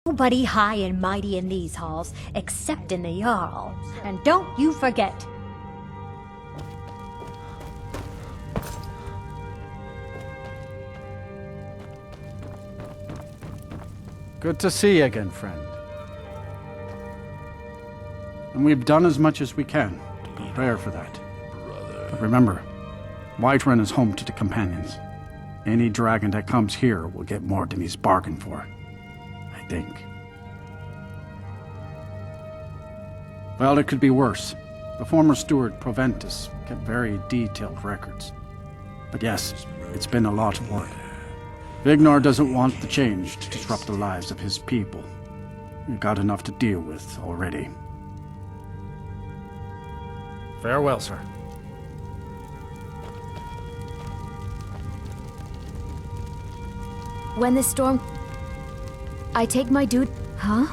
Nobody high and mighty in these halls, except in the Jarl. And don't you forget. Good to see you again, friend. And we've done as much as we can to prepare for that. But remember, Whiterun is home to the Companions. Any dragon that comes here will get more than he's bargained for. I think. Well, it could be worse. The former steward, Proventus, kept very detailed records. But yes, it's been a lot of work. Vignor doesn't want the change to disrupt the lives of his people. We've got enough to deal with already. Farewell, sir. When the storm... I take my dude... Huh?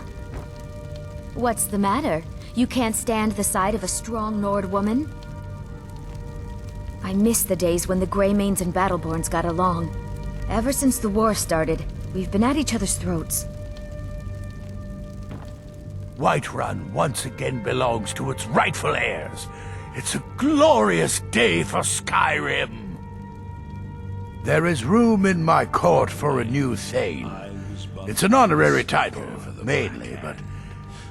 What's the matter? You can't stand the sight of a strong Nord woman? I miss the days when the Greymanes and Battleborns got along. Ever since the war started, we've been at each other's throats. Whiterun once again belongs to its rightful heirs. It's a glorious day for Skyrim. There is room in my court for a new Thane. It's an honorary title, mainly, but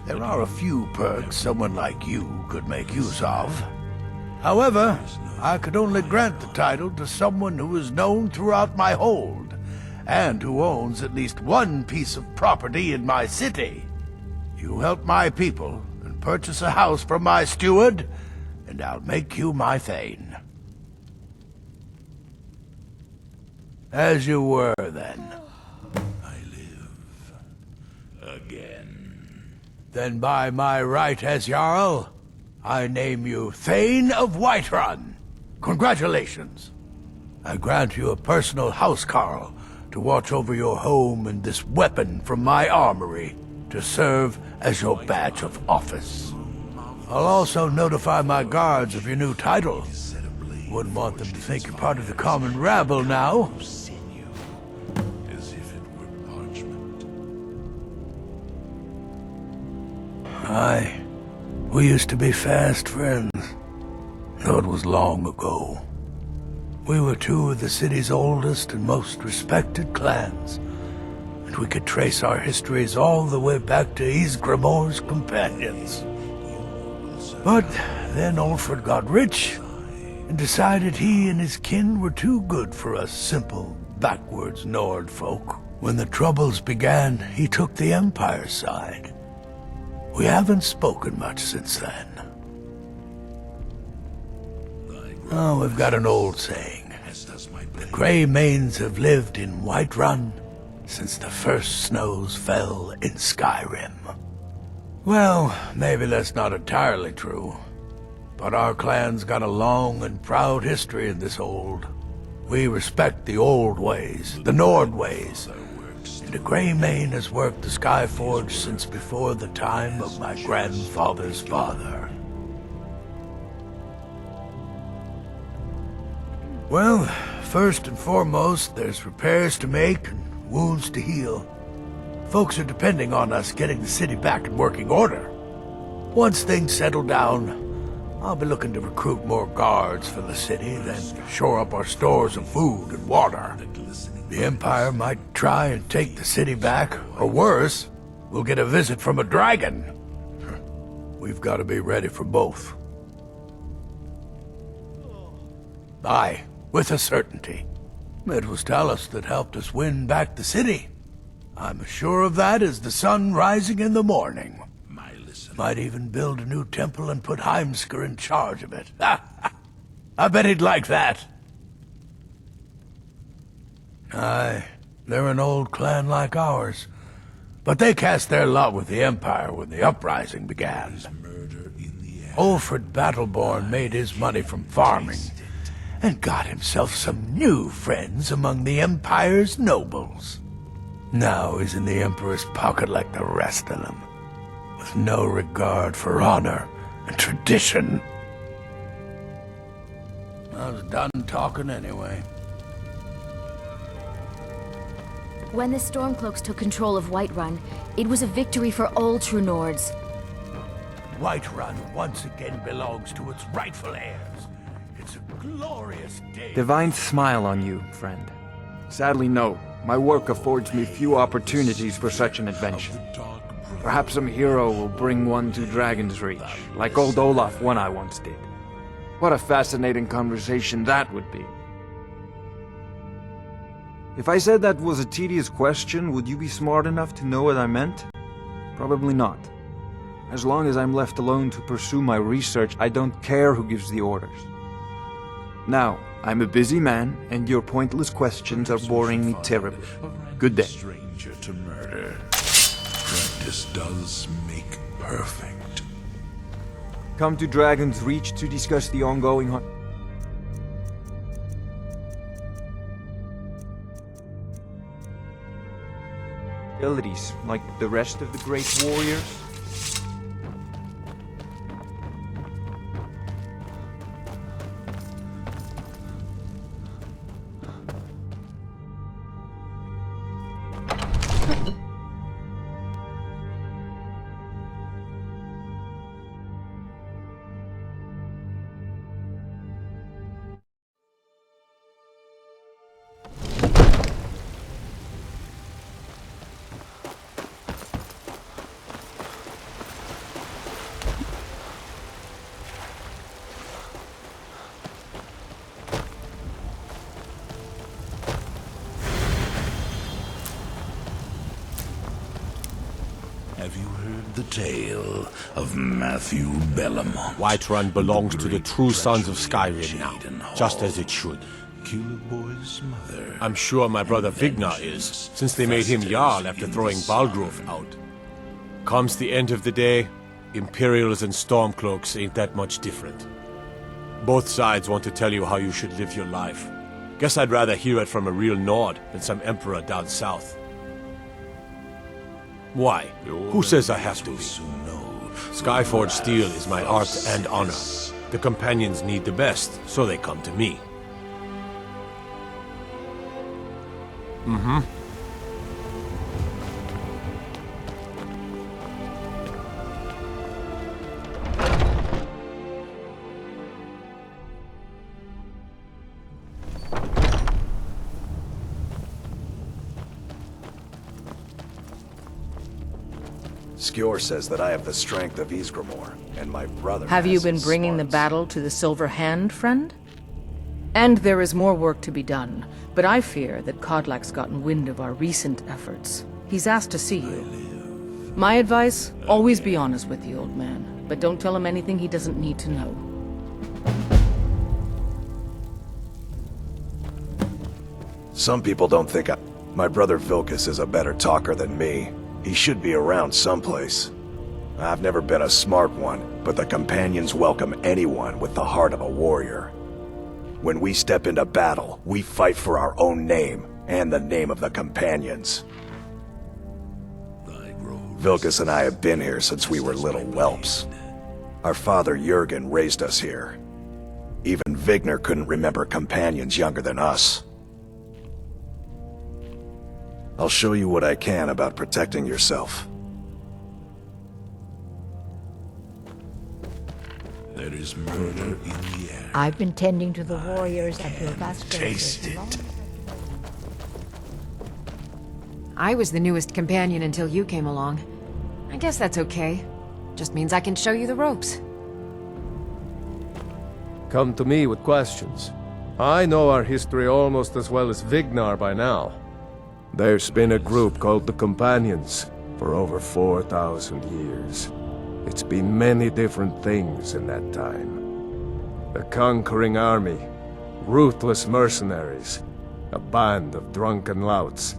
there are a few perks someone like you could make use of. However, I could only grant the title to someone who is known throughout my hold, and who owns at least one piece of property in my city. You help my people and purchase a house from my steward, and I'll make you my Thane. As you were, then. I live again. Then by my right as Jarl, I name you Thane of Whiterun. Congratulations. I grant you a personal housecarl to watch over your home and this weapon from my armory to serve as your badge of office. I'll also notify my guards of your new title. Wouldn't want them to think you're part of the common rabble now. As if it were parchment. Aye. We used to be fast friends, though it was long ago. We were two of the city's oldest and most respected clans, and we could trace our histories all the way back to Ysgramor's companions. But then Ulfred got rich, and decided he and his kin were too good for us simple, backwards Nord folk. When the Troubles began, he took the Empire's side. We haven't spoken much since then. Oh, we've got an old saying. The Greymanes have lived in Whiterun since the first snows fell in Skyrim. Well, maybe that's not entirely true. But our clan's got a long and proud history in this hold. We respect the old ways, the Nord ways. And a Greymane has worked the Skyforge since before the time of my grandfather's father. Well, first and foremost, there's repairs to make and wounds to heal. Folks are depending on us getting the city back in working order. Once things settle down, I'll be looking to recruit more guards for the city, then shore up our stores of food and water. The Empire might try and take the city back, or worse, we'll get a visit from a dragon. We've got to be ready for both. Aye, with a certainty. It was Talos that helped us win back the city. I'm as sure of that as the sun rising in the morning. Might even build a new temple and put Heimskr in charge of it. I bet he'd like that. Aye, they're an old clan like ours. But they cast their lot with the Empire when the uprising began. Ulfred Battleborn made his money from farming, and got himself some new friends among the Empire's nobles. Now he's in the Emperor's pocket like the rest of them, with no regard for honor and tradition. I was done talking anyway. When the Stormcloaks took control of Whiterun, it was a victory for all true Nords. Whiterun once again belongs to its rightful heirs. It's a glorious day. Divine smile on you, friend. Sadly, no. My work affords me few opportunities for such an adventure. Perhaps some hero will bring one to Dragon's Reach, like old Olaf one I once did. What a fascinating conversation that would be. If I said that was a tedious question, would you be smart enough to know what I meant? Probably not. As long as I'm left alone to pursue my research, I don't care who gives the orders. Now, I'm a busy man, and your pointless questions are boring me terribly. Good day. Stranger to murder. Practice does make perfect. Come to Dragon's Reach to discuss the ongoing hunt. Abilities, like the rest of the great warriors. Have you heard the tale of Matthew Bellamont? Whiterun belongs to the true sons of Skyrim now, just as it should. Killer Boy's mother. I'm sure my brother Vignar is, since they made him Jarl after throwing Balgrove out. Comes the end of the day, Imperials and Stormcloaks ain't that much different. Both sides want to tell you how you should live your life. Guess I'd rather hear it from a real Nord than some emperor down south. Why? Who says I have to be? Skyforged steel is my art and honor. The companions need the best, so they come to me. Skjor says that I have the strength of Ysgramor, and my brother Have you has been his bringing the smarts. battle to the Silver Hand, friend? And there is more work to be done, but I fear that Kodlak's gotten wind of our recent efforts. He's asked to see you. My advice, always be honest with the old man, but don't tell him anything he doesn't need to know. Some people don't think My brother Vilkas is a better talker than me. He should be around someplace. I've never been a smart one, but the companions welcome anyone with the heart of a warrior. When we step into battle, we fight for our own name, and the name of the companions. Vilkas and I have been here since we were little whelps. Our father Jurgen raised us here. Even Vignar couldn't remember companions younger than us. I'll show you what I can about protecting yourself. There is murder in the air. I've been tending to the warriors at Vilkas. Taste it. I was the newest companion until you came along. I guess that's okay. Just means I can show you the ropes. Come to me with questions. I know our history almost as well as Vignar by now. There's been a group called the Companions for over 4,000 years. It's been many different things in that time. A conquering army, ruthless mercenaries, a band of drunken louts,